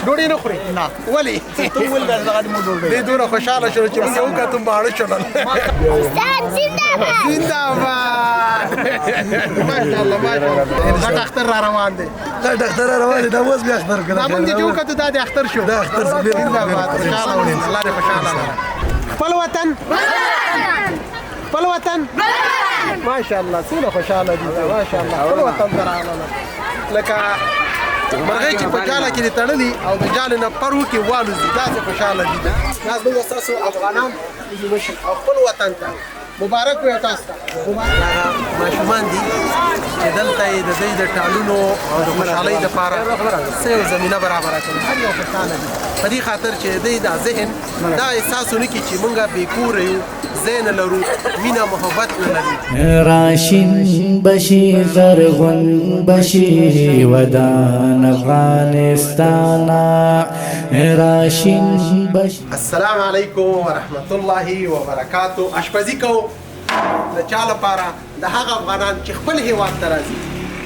ډوډۍ نه خوري؟ نه. ولې؟ ته ولې دغه مو ډوډۍ دې دونه خوشحاله شول چې موږ یې وکتو ماړه شول. زنده‌باد. ماشاءالله ماشاءالله. دا اختر را روان دی. دا ډاکټر روان دی دا اوس بیا اختر کړه. دا موږ چې وکتو دا د اختر شو. دا اختر شو. زنده‌باد. خوشحاله ولې الله دې خوشحاله لره. خپل وطن خپل وطن ماشاءالله څومره خوشحاله دي ماشاءالله خپل وطن ته راغله لکه مرغۍ چې په جاله کې دي تړلي او د جالې نه پر وکړي والوځي داسې خوشحاله دي دا زموږ ستاسو افغانان او خپل وطن ته مبارک وي تاسو ته هغه ماشومان دي چې دلته یې د دوی د ټالونو او د خوشحالۍ دپاره څه یو زمینه برابره کړې هر یو خوشحاله دي په دې خاطر چې دوی دا ذهن دا احساس ونه کړي چې موږ بې کوره یو ځای نه لرو مینه محبت نه لري راشین بشي زرغون بشي ودان افغانستان راشین بشي. السلام علیکم ورحمت الله وبرکاتو. اشپزي کوو د چا لپاره د هغه افغانان چې خپل هیواد ته راځي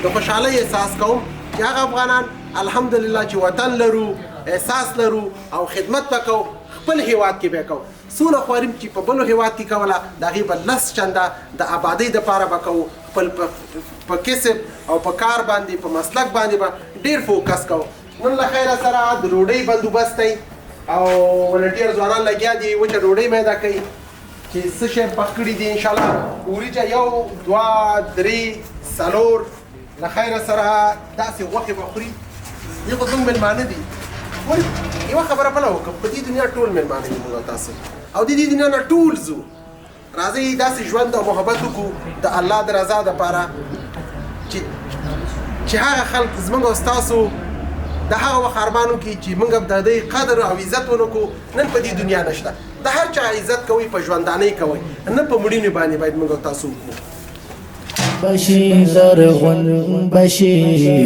د خوشحالۍ احساس کوم چې هغه افغانان الحمدلله چې وطن لرو احساس لرو او خدمت وکړو خپل هیواد کې به کوو څونه خواریم چې په بلو هیواد کې کوله د هغې به لس چنده د آبادۍ دپاره به کوو خپل په کسب او په کار باندې په مسلک باندې به ډېر فوکس کوو. نن له خیره سره د ډوډۍ بندوبست دی او ولنټیر ځوانان لګیا دي وچه ډوډۍ میده کوي چې څه شی پخ کړي دي انشاءالله وریجه یو دوه درې څلور له خیره سره داسې غوښې به خوري دې خو زموږ مېلمانه دي ولې یوه خبره بله وکړم په دې دنیا ټول مېلمانه یو موږ تاسو او د دې دنیا نه ټول ځو راځئ داسې ژوند او محبت وکړو د الله د رضا دپاره چې هغه خلک زموږ او ستاسو د هغه وخت ارمان وکړي چې موږ د دوی قدر او عزت ونه کړو نن په دې دنیا نشته د هر چا عزت کوئ په ژوندانۍ کوئ نه په مړینې باندې باید موږ او تاسو وکړو. بشي زرغون بشي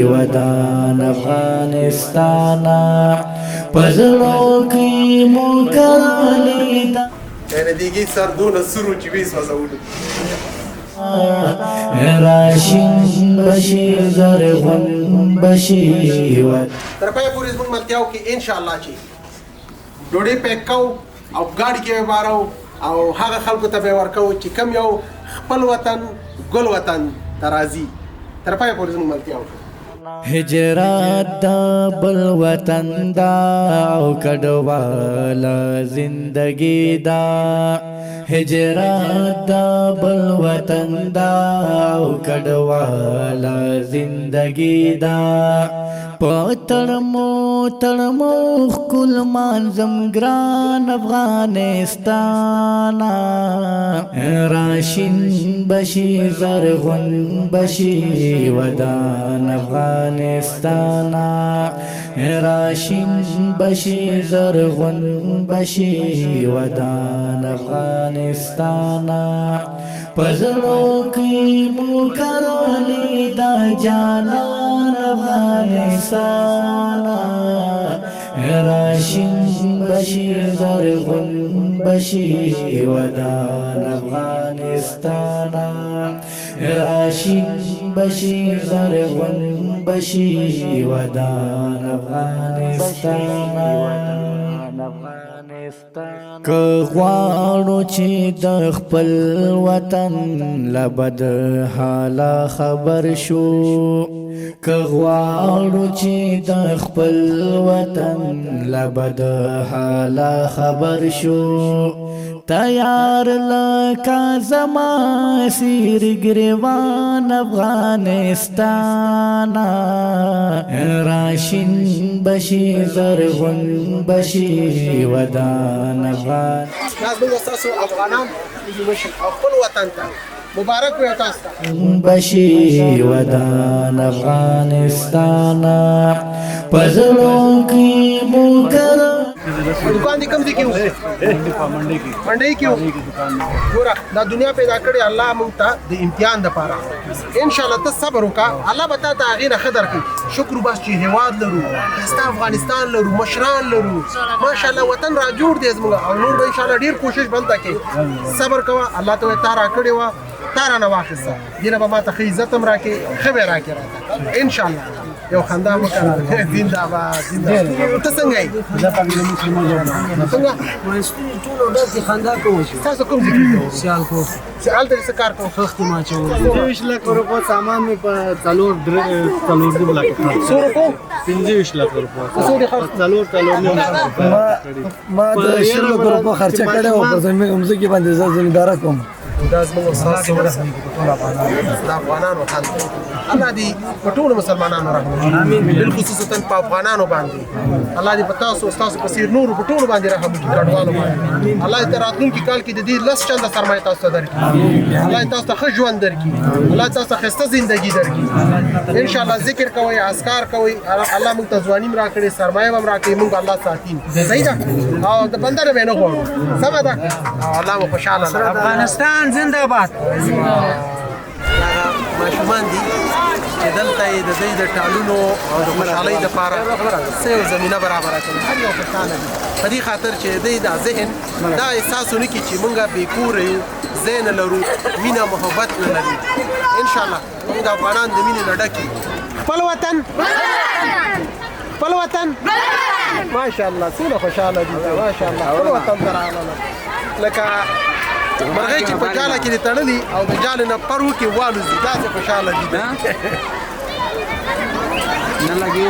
ودان افغانستان پزړو کې مو کړلې دا یعنې دیګي سر دونه سرو چې ویس وځولو راشین بشي زرغون بشي تر پایه پورې زموږ ملتیاو کې انشاءالله چې ډوډۍ پیک کوو او ګاډي کې به بارو او هغه خلکو ته به یې ورکوو چې کم یو خپل وطن ګل وطن ته راځي تر پایه پورې زموږ ملتیاو کې هجرات دا بل وطن دا او کډواله زندگی دا هجرات دا بل وطن دا او کډواله زندگی دا پتړمو تړمو خپل منظم ګران افغانستان راشین بشي زرغون بشي ودان افغانستان راشین بشي زرغون بشي ودان افغانستان پزړو کې مو کړلې دا جانان افغانستان راشین بشي زرغون بشي ودان افغانستان راشین بشي زرغون بشي ودان افغانستان که غواړو چې د خپل وطن له بد حاله خبر شو که غواړو چې د خپل وطن له بد حاله خبر شو تیار لکه زما سیر گریوان افغانستان راشین بشي زرغون بشي ودان افغان زموږ ستاسو افغانان او خپل وطن ته مبارک وي تاسو ته بشي ودان افغانستان پزړو کې مو دکان دې کوم ځای کې و منډۍ کې و ګوره دا دنیا پیدا کړې الله موږ ته د امتحان دپاره انشاءالله ته صبر وکړه الله به تا ته هغې نه ښه درکړي شکر وباس چې هېواد لرو ښایسته افغانستان لرو مشران لرو ماشاءالله وطن را جوړ دی زموږ او نور به انشاءالله ډېر کوشش به هلته کوې صبر کوه الله ته وایي تا را کړې وه تا رانه واخېسته دې نه به ما ته ښه عزت هم راکړې ښه به یې راکړې راته انشاءالله یو خندا مو کړه زنده‌باد زنده‌باد ته څنګه یې زه پاک مسلمان یم څنګه مستری ټول ډېر خندا کوي تاسو کوم ځای کې سیال کو سیال ته څه کار کوم خخت ما چول 20 لک روپو سامان می په تلور دی بلا کې سورو کو 25 لک روپو څو دي خرڅ تلور ما د 20 لک روپو خرچه کړه او په زمي عمزه کې باندې زمیندار کوم دا زموږ استاد د افغانانو حال دی الله دې په ټولو مسلمانانو رحم وکړي بالخصوصا په افغانانو باندې الله دې په تاسو استاد په سیر نور په ټولو باندې رحم وکړي کډوالو باندې الله دې راتلونکي کال کې د دې لس چنده سرمایه تاسو ته درکړي الله دې تاسو ته ښه ژوند درکړي الله تاسو ته ښایسته زندگی درکړي ان شاء الله ذکر کوئ اذکار کوئ الله موږ ته ځواني هم راکړي سرمایه هم راکړي موږ الله ساتي صحیح ده او د بنده نه نه غواړو سمه ده الله مو خوشاله افغانستان زنده‌باد ماشومان دي چې دلته یې د دوی د ټالونو او د خوشحالۍ دپاره څه یو زمینه برابره کړې هر یو خوشحاله دي په دې خاطر چې دوی دا ذهن دا احساس ونه کړي چې موږ بې کوره یو ځای نه لرو مینه محبت نه لري انشاءالله موږ د افغانان د مینې نه ډک یو خپل وطن خپل وطن ماشاءالله څومره خوشحاله دي ماشاءالله خپل وطن ته راغلل لکه مرغۍ چې په جاله کې دي تړلي او د جالې نه پر وکړي والوځي داسې خوشحاله دي نه لګي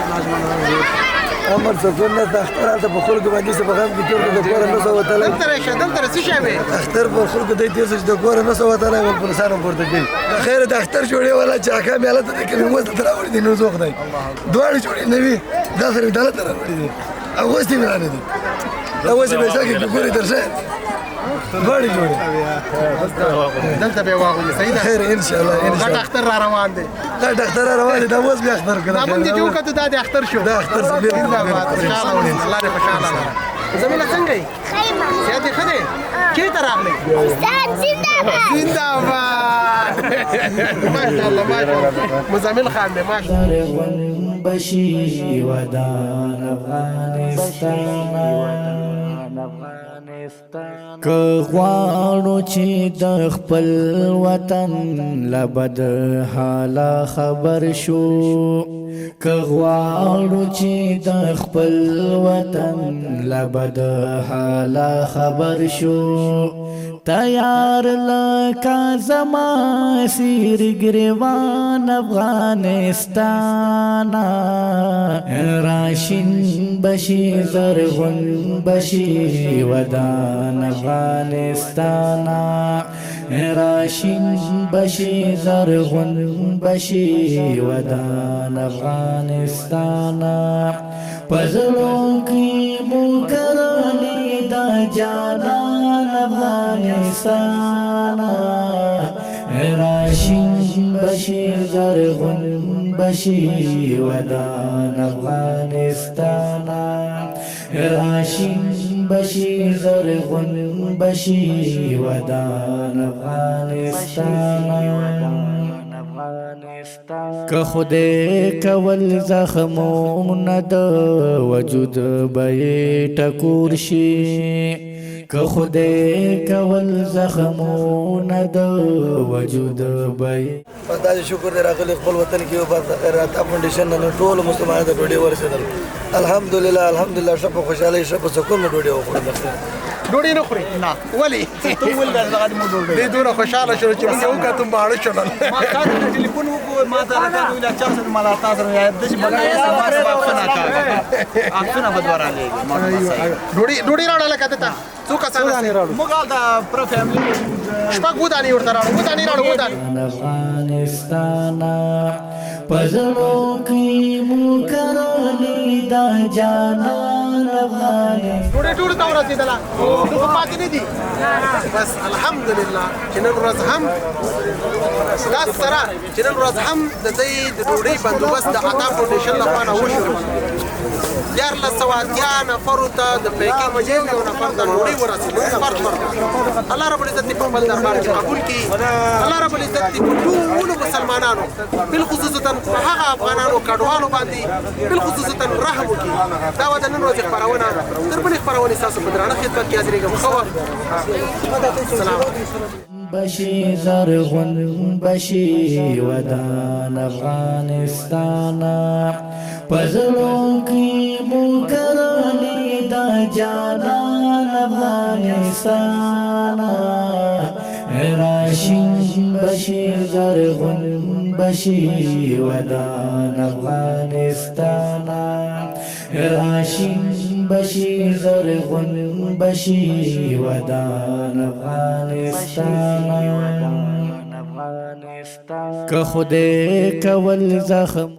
امر سکون نه د اختر هلته په خلکو باندې څه په غم کې تور د کوره نه سو وتلی دلته راشه دلته څه شی وې اختر په خلکو دی تیر چې د کوره نه سو وتلی ول پولیسان هم پورته کوي خیر د اختر جوړې والا چې احکام یې هلته د کلمو ته راوړي دي نو زه خدای دواړې جوړې نه وي دا سره مې دلته راوړي دي اغوستې مې رانه دي دا اوس یې پیسه کې ګورې تر شی دواړې جوړې دلته به واغلي صحیح ده خیر ان شاء الله ان شاء غټ الله اختر را روان دی غټ اختر را روان دی دا اوس بیا اختر کړه دا موږ چې جوړ کړو دا د اختر شو دا اختر څه بیا زنده‌باد خوشحاله اوسئ الله دې خوشحاله لره زميله څنګه یې صحت دې ښه دی چېرته راغلی زنده‌باد ماشاءالله ماشاءالله مزمل خان دی ماشاءالله درغون بشي ودان افغانستان که غواړو چې د خپل وطن لبد حالا خبر شو که غواړو چې د خپل وطن لبد حالا خبر شو تیار لکا زما سیر گریوان افغانستان راشن بشی زرغن بشی ودان افغانستان راشن بشی زرغن بشی ودان افغانستان پزلوں کی مکرلی دا جانان افغانستان راشن بشی زرغن بشی ودان افغانستان راشن بشی زرغن بشی ودان افغانستان که خدای کول زخمونه د وجود به ټکور شي که خدای کول زخمونه د وجود به بس دا شکر دی راغلی خپل وطن کې یو بس خیرات فاونډیشن نه ټول مسلمانانو ته ډوډۍ ورسېدل الحمدلله ښه په خوشحالۍ ښه په سکون مو ډوډۍ وخوړله ډوډۍ نه خوري نه ولې ته ولې دغه مو ډوډۍ دې دونه خوشحاله شول چې موږ یې وکتو ماړه شول ما تاسو ټلیفون وکړ ما ته راته ویل چې تاسو مال تاسو یاد د شي بګای ما سبا فنا کا اخونه بدوارا لګي ډوډۍ راړه کته تا څو کسان موږ دا پر فیملی شپږ ودانې ورته راړو ودانې افغانستان پزړو کې مو کرلې دا جانان افغانستان ډوډۍ ته ورسېدله نو خو پاتې نه دي بس الحمدلله چې نن ورځ هم دا سره چې نن ورځ هم د دې د ډوډۍ بندوبست د عطا فاونډیشن لخوا نه وشو 1400 نفرو ته د پیکې مجیب یو نفر ته ډوډۍ ورسېده فرق ورکړه الله رب العزت دې په خپل دربار کې قبول کړي الله رب العزت دې په ټولو مسلمانانو بالخصوصا په هغه افغانانو کډوالو باندې بالخصوصا رحم وکړي دا د نن ورځې خپرونه تر بلې خپرونې ستاسو په درانه خدمت کې حاضرېږم ښه وخت سلام بشي زرغون بشي ودان افغانستانا پزلوں کی مکرلی دا جانان افغانستانا راشین بشی زرغون بشی ودان افغانستانا راشین بشی زرغون بشی ودان افغانستانا که خدای کول زخم